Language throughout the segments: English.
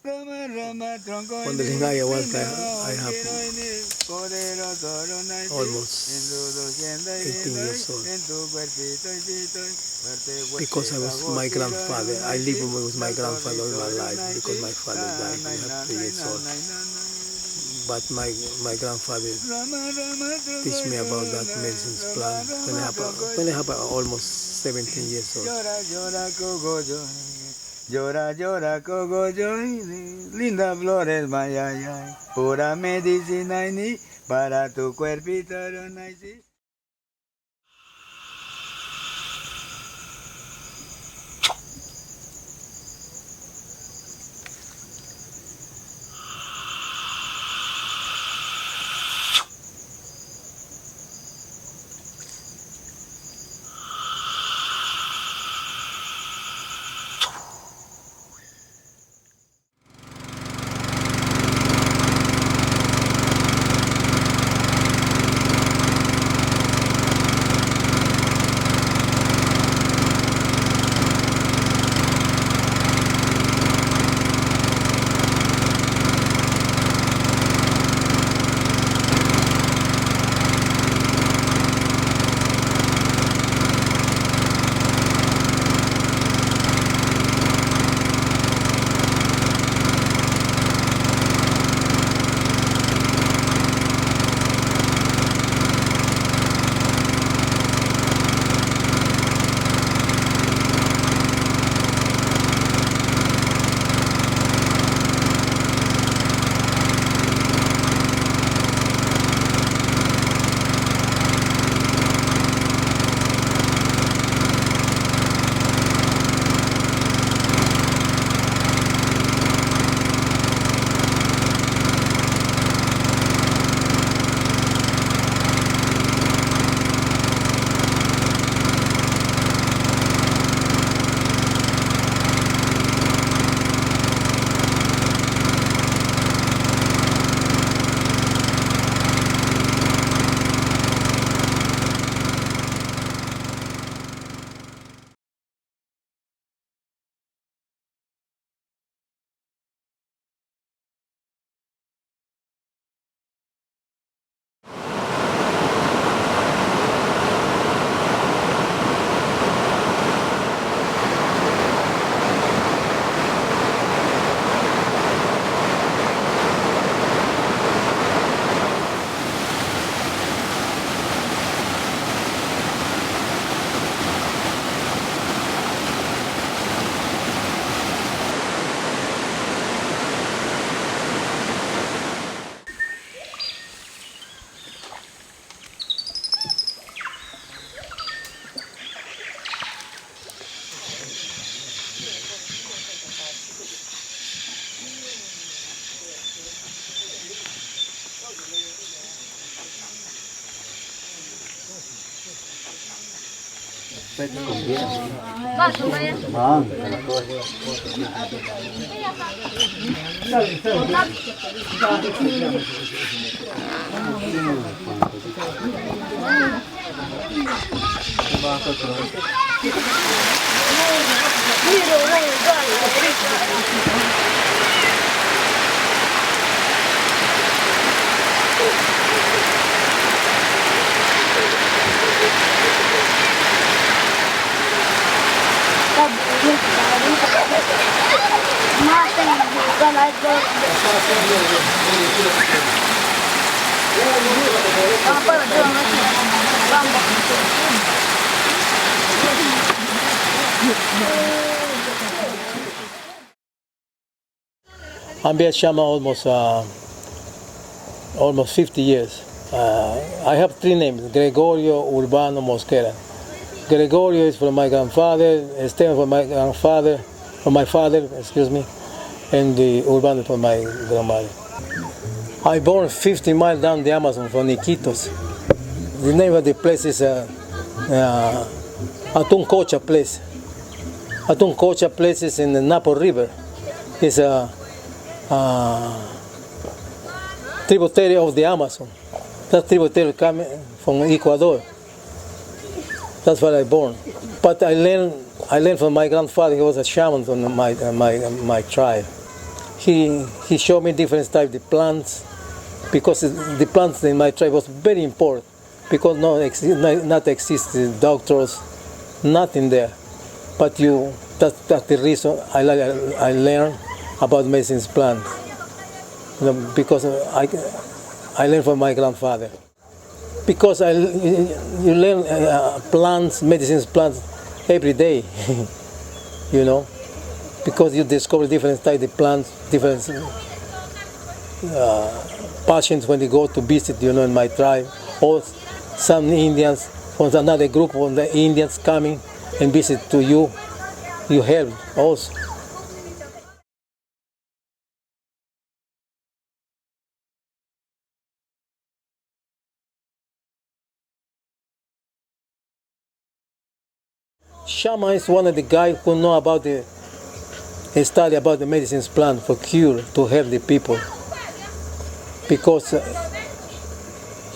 Modeling ayahuasca, I have almost 18 years old. Because I was my grandfather, I lived with my grandfather all my life because my father died when I was 3 years old. But my grandfather teach me about that medicine plant when I have almost 17 years old. Llora, llora, cogollo, linda flores, mayayay, pura medicina y ni para tu cuerpito, sí. I'm being shaman almost 50 years. I have 3 names: Gregorio, Urbano, Mosquera. Gregorio is from my grandfather, Esteban from my father, and the Urbano from my grandmother. I born 50 miles down the Amazon from Iquitos. The name of the place is Atuncocha place. Atuncocha places in the Napo River. It's a tributary of the Amazon. That tributary coming from Ecuador. That's where I born. But I learned from my grandfather. He was a shaman from my tribe. He showed me different types of plants, because the plants in my tribe was very important, because not existed doctors, nothing there. But that's the reason I learned about medicine plants, because I learned from my grandfather. Because you learn plants, medicine plants every day, because you discover different types of plants, different patients when they go to visit, in my tribe, or some Indians from another group of the Indians coming and visit to you help also. Shaman is one of the guys who know about study about the medicine plant for cure, to help the people. Because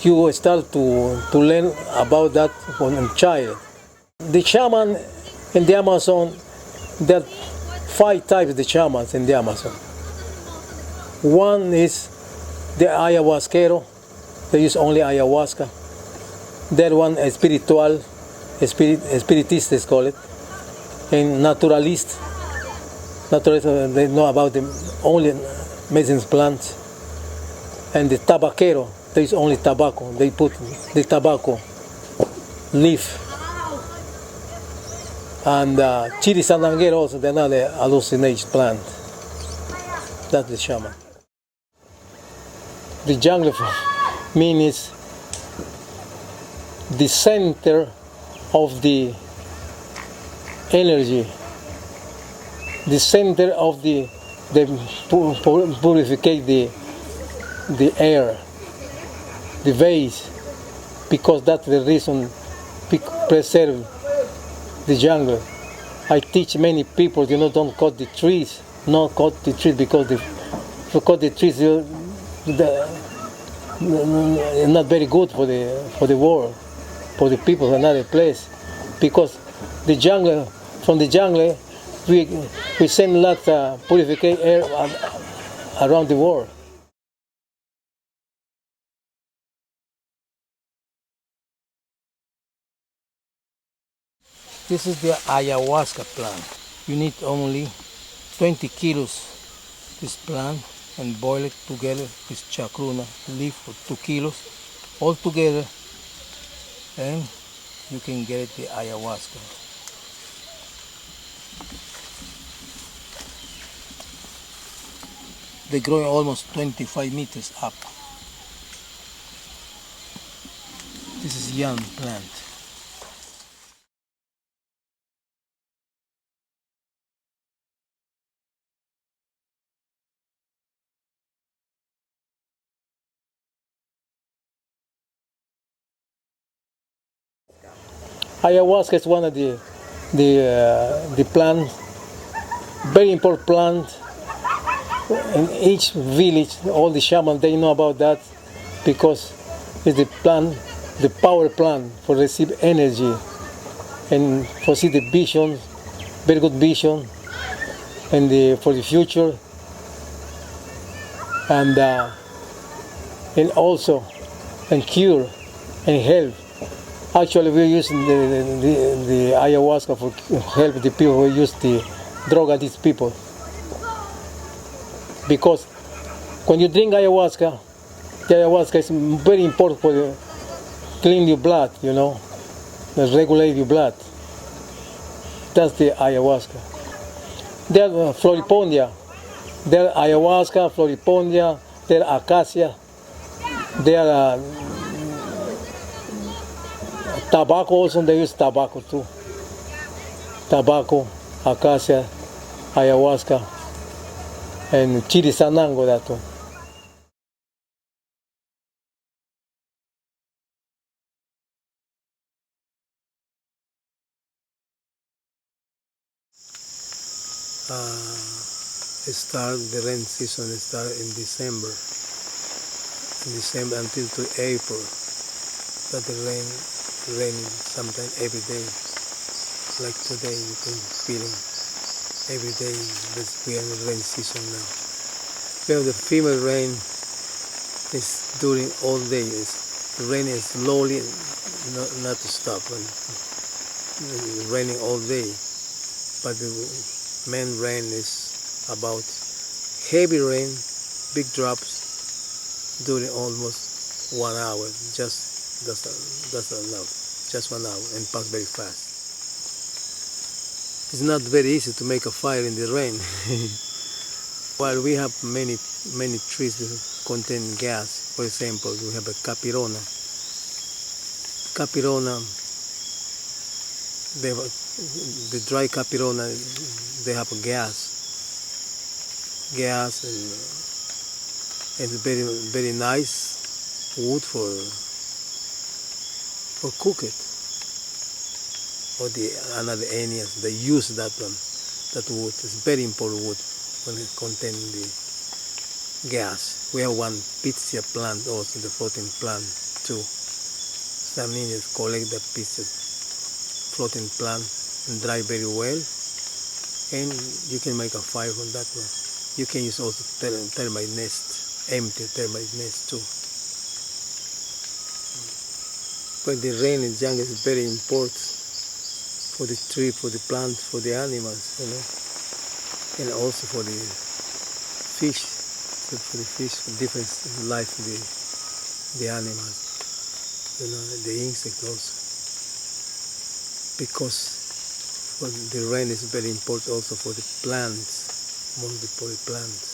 you start to learn about that from a child. The shaman in the Amazon, there are 5 types of the shamans in the Amazon. One is the ayahuasquero, they use only ayahuasca. That one is spiritists call it, and naturalist, they know about the only medicine plants. And the tabaquero, there is only tobacco, they put the tobacco leaf. And chili sananguero also, another hallucination plant. That's the shaman. The jungle for me is the center of the energy, the center of the purificate the air, the vase, because that's the reason preserve the jungle. I teach many people, don't cut the trees, because if you cut the trees, it's not very good for the world, for the people in another place, because from the jungle we send a lot of purified air around the world. This is the ayahuasca plant. You need only 20 kilos this plant and boil it together with chacruna leaf for 2 kilos all together, and you can get the ayahuasca. They grow almost 25 meters up. This is young plant. Ayahuasca is one of the plants, very important plant. In each village, all the shamans, they know about that, because it's the plant, the power plant for receive energy and for see the vision, very good vision, and for the future, and also and cure and help. Actually, we're using the ayahuasca for help the people who use the drug addict people. Because when you drink ayahuasca, the ayahuasca is very important for clean your blood, regulate your blood. That's the ayahuasca. There are floripondia, there are ayahuasca, floripondia, there are acacia, there are tobacco also, they use tobacco too. Tobacco, acacia, ayahuasca, and chili sanango that one. The rain season starts in December. In December until to April. But the rain sometime every day. Like today, you can feel it every day. We are in the rain season now. Well, the female rain is during all day. The rain is slowly, not to stop. Raining all day. But the main rain is about heavy rain, big drops during almost 1 hour. That's enough. Just 1 hour and pass very fast. It's not very easy to make a fire in the rain. While we have many trees that contain gas, for example, we have a capirona. Capirona, the dry capirona, they have a gas, and it's very nice wood for cook it. Or another animals, they use that one. That wood is very important wood when it contains the gas. We have one pizza plant also, the floating plant too. Some Indians collect the pizza floating plant and dry very well, and you can make a fire from that one. You can use also termite nest, empty termite nest too. But the rain in jungle is very important for the tree, for the plant, for the animals, and also for the fish, for different life, the animals, the insects also. Because the rain is very important also for the plants, mostly for the plants.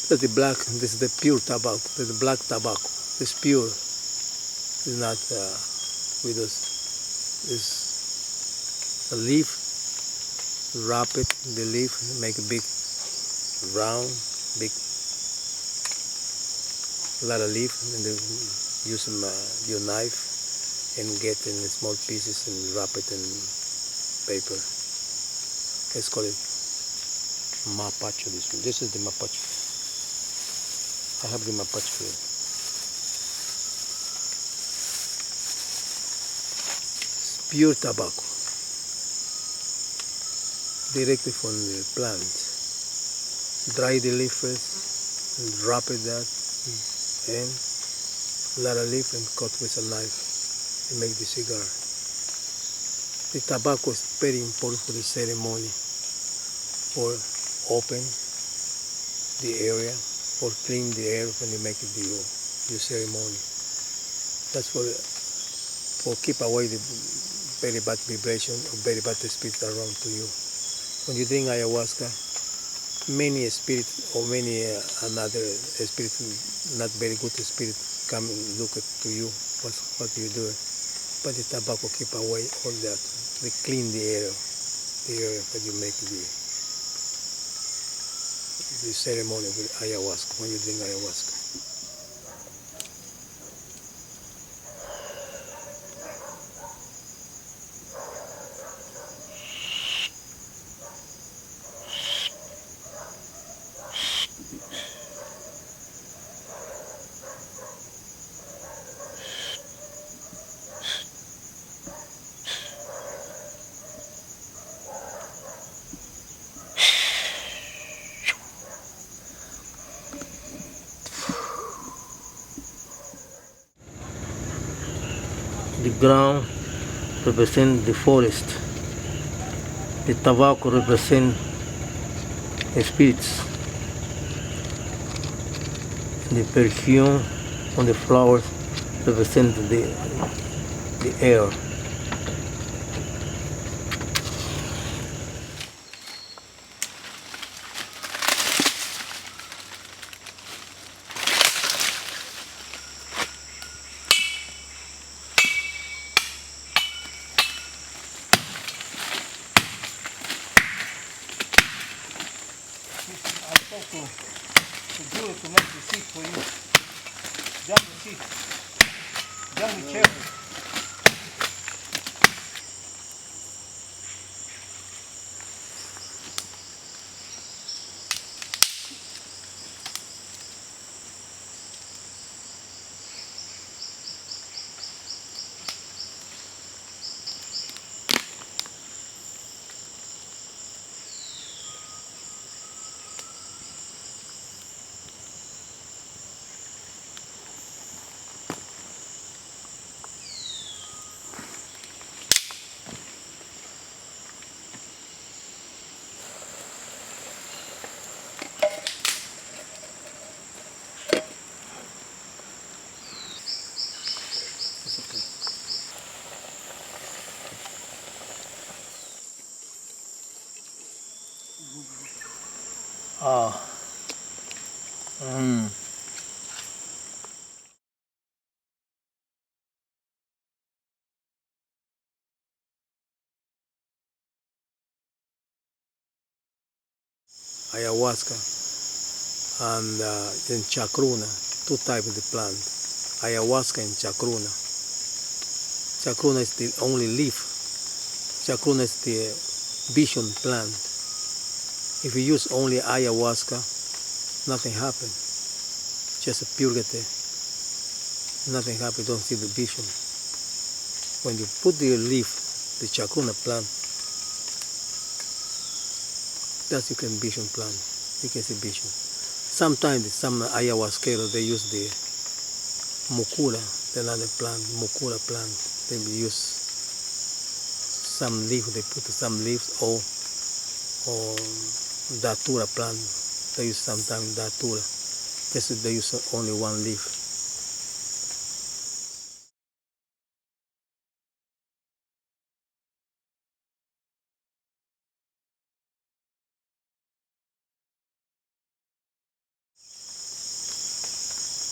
That's the black, this is the pure tobacco, the black tobacco. It's pure. It's not with this a leaf, wrap it, the leaf, make a big round, big lot of leaf, and then use your knife and get in small pieces and wrap it in paper. Let's call it mapacho. This is the mapacho. I have the mapacho here. It's pure tobacco, directly from the plant. Dry the leaf first, and wrap it that, and let a leaf and cut with a knife and make the cigar. The tobacco is very important for the ceremony, for open the area, or clean the air when you make it your ceremony. That's for keep away the very bad vibration or very bad spirits around to you. When you drink ayahuasca, many spirits or many another spirit, not very good spirit, come and look at to you what you do. But the tobacco keep away all that. They clean the area when you make the ceremony with ayahuasca, when you drink ayahuasca. The ground represents the forest. The tobacco represents the spirits. The perfume on the flowers represents the air. trying to do it to make the seat for you. Jungle seat. Jungle chair. Ah. Ayahuasca and in chacruna, two types of the plant, ayahuasca and chacruna. Chacruna is the only leaf. Chacruna is the vision plant. If you use only ayahuasca, nothing happens. Just a purity. Nothing happens. Don't see the vision. When you put the leaf, the chacruna plant, that's you can vision plant. You can see vision. Sometimes some ayahuasqueros they use the mucura, the another plant, mucura plant. They use some leaf. They put some leaves or datura plant. They use sometimes datura. Just they use only one leaf.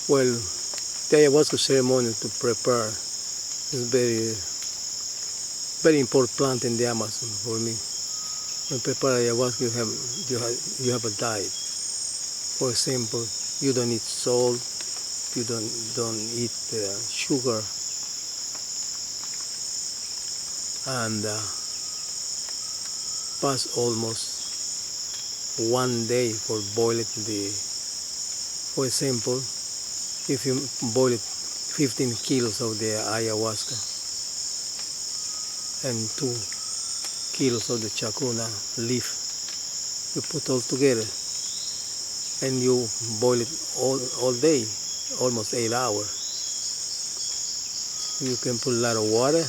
Well, the ayahuasca ceremony to prepare is very important plant in the Amazon for me. When you prepare ayahuasca, you have a diet. For example, you don't eat salt, you don't eat sugar, and pass almost 1 day for boiling the. For example, if you boil 15 kilos of the ayahuasca and 2 kilos of the chacruna leaf, you put all together and you boil it all day, almost 8 hours. You can put a lot of water,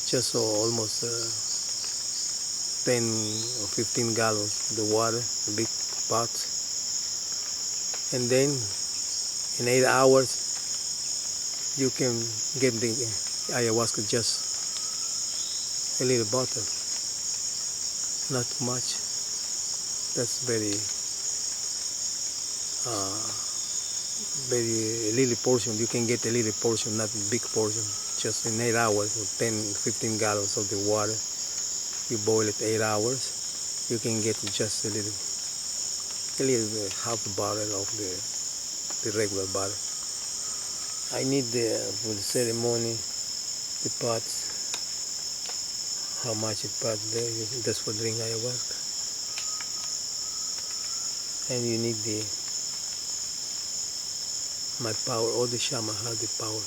just almost 10 or 15 gallons of the water, a big pot, and then in 8 hours you can get the ayahuasca just a little bottle, not too much. That's very little portion. You can get a little portion, not a big portion. Just in 8 hours with 10-15 gallons of the water, you boil it 8 hours, you can get just a little half a bottle of the regular bottle. I need for the ceremony the pots. How much it pot there? That's for drink ayahuasca. And you need my power. All the shaman have the power.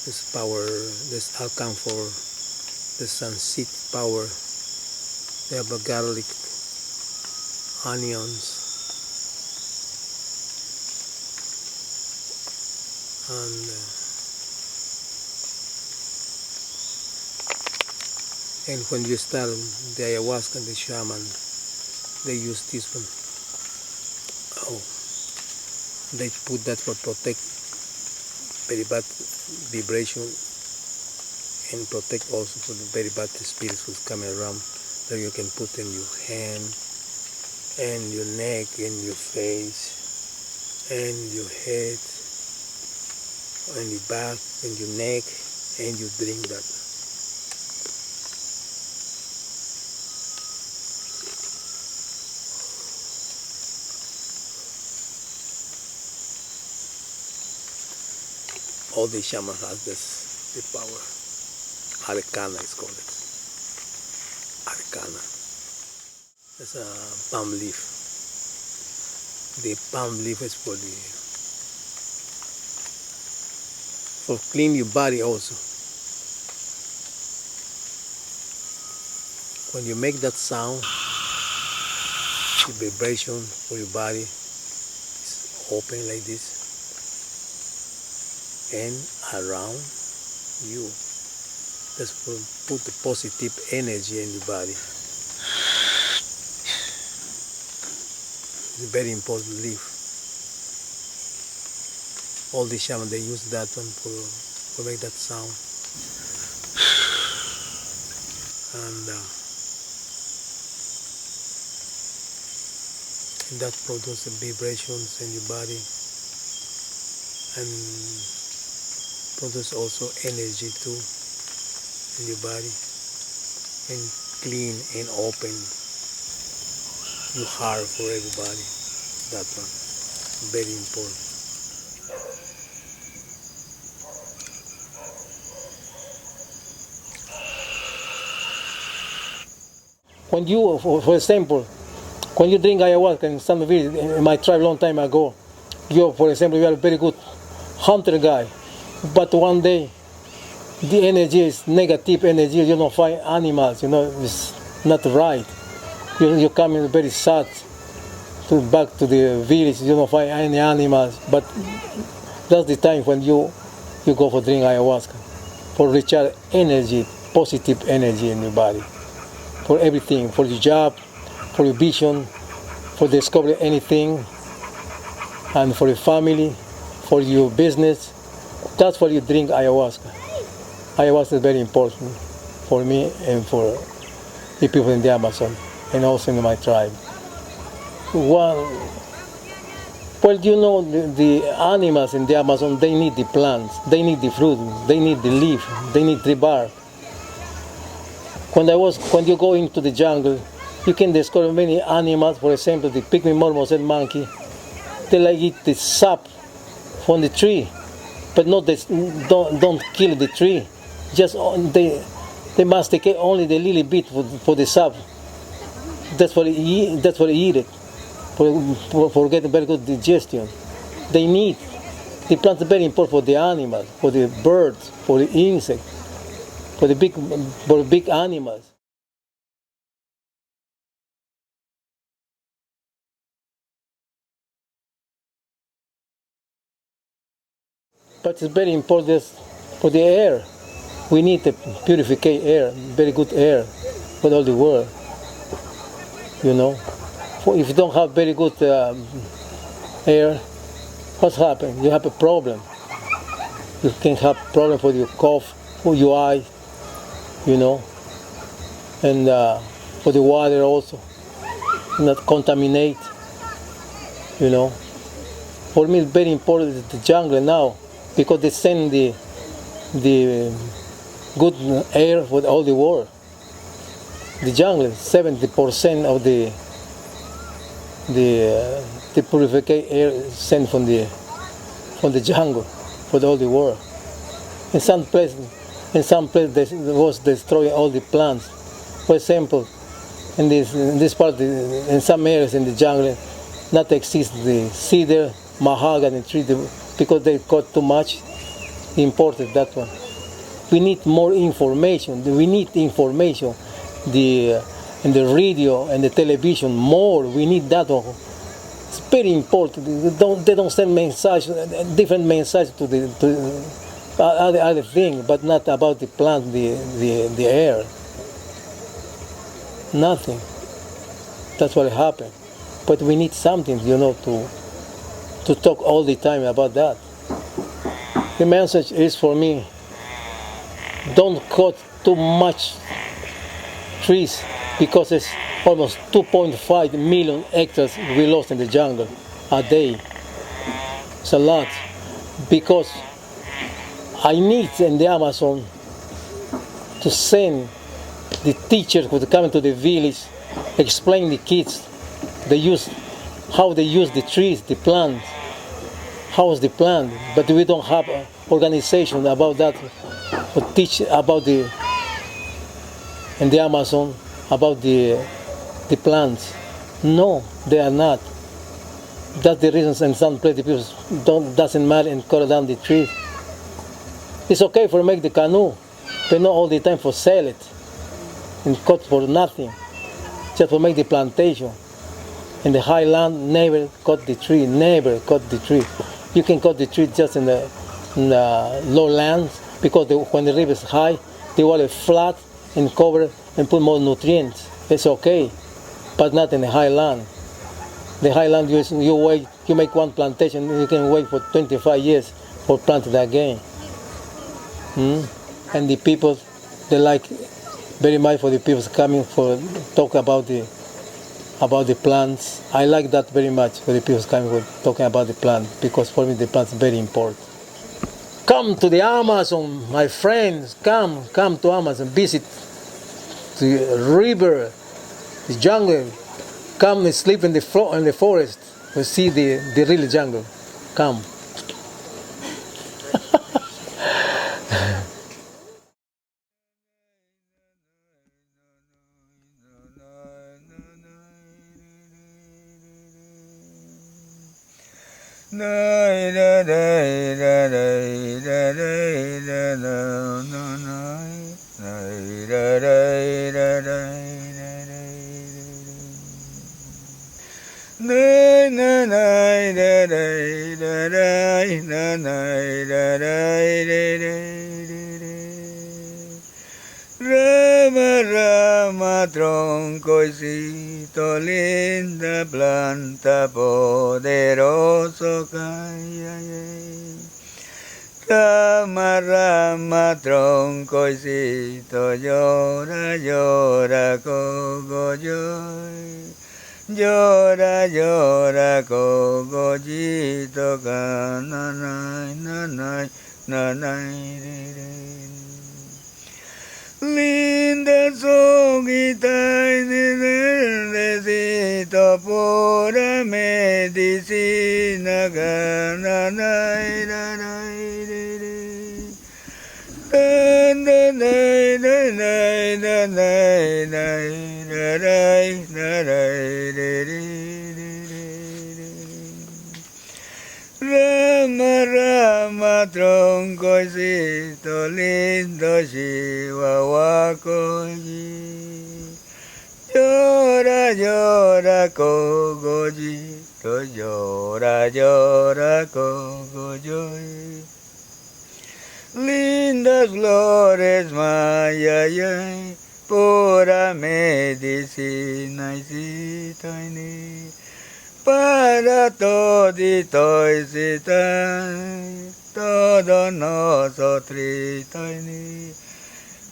This power, this alchemy for the sunset power. They have a garlic, onions, and when you start the ayahuasca, the shaman, they use this one. Oh, they put that for protect very bad vibration and protect also for the very bad spirits who's coming around, that you can put in your hand and your neck and your face and your head and your back and your neck, and you drink that. All the shaman has the power. Arcana is called it. Arcana. It's a palm leaf. The palm leaf is for clean your body also. When you make that sound, the vibration for your body is open like this and around you. That's for put the positive energy in your body. It's a very important leaf. All the shamans, they use that one for make that sound. And that produces vibrations in your body and produce also energy too in your body and clean and open your heart for everybody. That one, very important. When you, for example, when you drink ayahuasca in some village, in my tribe long time ago, you, for example, you are a very good hunter guy, but one day the energy is negative energy, you don't find animals, it's not right. You come in very sad back to the village, you don't find any animals, but that's the time when you go for drink ayahuasca, for recharge energy, positive energy in your body, for everything, for your job, for your vision, for discovering anything, and for your family, for your business. That's why you drink ayahuasca. Ayahuasca is very important for me and for the people in the Amazon, and also in my tribe. Well, the animals in the Amazon, they need the plants, they need the fruit, they need the leaf, they need the bark. When you go into the jungle, you can discover many animals. For example, the pygmy marmoset monkey, they like eat the sap from the tree, but don't kill the tree. Just they masticate only the little bit for the sap. That's what they eat it. For getting very good digestion. They need the plants are very important for the animals, for the birds, for the insects, for the big animals. But it's very important for the air. We need to purify air, very good air for all the world. If you don't have very good air, what's happened? You have a problem. You can have problem for your cough, for your eye, and for the water also, not contaminate. For me, it's very important the jungle now, because they send the good air for all the world. The jungle, 70% of the purified air is sent from the jungle for all the world. In some places they was destroying all the plants. For example, in this part, in some areas in the jungle, not exist the cedar, mahogany tree, because they cut too much, imported that one. We need more information. We need information. In the radio and the television more. We need that one. It's very important. They don't send different message to other thing, but not about the plant, the air. Nothing. That's what happened. But we need something, to talk all the time about that. The message is for me: don't cut too much trees, because it's almost 2.5 million hectares we lost in the jungle a day. It's a lot, because I need in the Amazon to send the teachers who come into the village, explain the kids how they use the trees, the plants, how is the plant, but we don't have an organization about that, or teach about in the Amazon, about the plants. No, they are not. That's the reason in some places people doesn't matter and cut down the trees. It's okay for make the canoe, but not all the time for sell it and cut for nothing, just for make the plantation. In the highland, never cut the tree, never cut the tree. You can cut the tree just in the lowlands, because when the river is high, the water is flat and cover and put more nutrients. It's okay, but not in the highland. The highland, you make one plantation, you can wait for 25 years for planting again. And the people, they like very much for the people coming for talk about the plants. I like that very much for the people coming for talking about the plant, because for me the plant is very important. Come to the Amazon, my friends. Come to Amazon. Visit the river, the jungle. Come and sleep in the forest. You see the real jungle. Come. Rama, Rama, troncoicito, linda planta, poderoso calle. Rama, Rama, troncoicito, llora, llora, cogolloy. Llora, llora, cogollito, nanay, nanay, nanay, linda soguita y necesito pura medicina, nanay, nanay, Rama, Rama, troncoicito, lindo chihuahua, llora, llora, cogollito, llora, llora, cogolloy. Lindas flores, mayayay, pura medicina y citaini, para todito y citai, todos nosotros,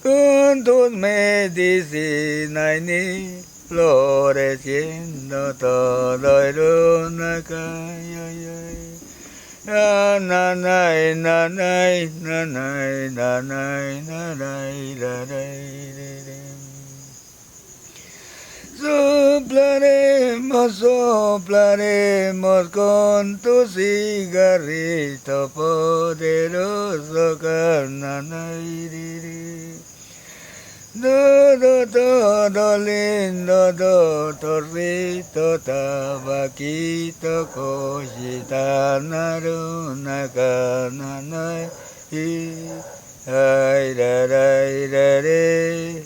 con tus medicinas y floreciendo todo el luna calle. Nanay, nanay, nanay, nanay, nanay, nanay. Soplaremos, soplaremos con tu cigarrito poderoso, nanay. Todo, todo lindo, doctorcito, tabaquito, cosita, naruna, cananay, ay, ra, ra, ra, re,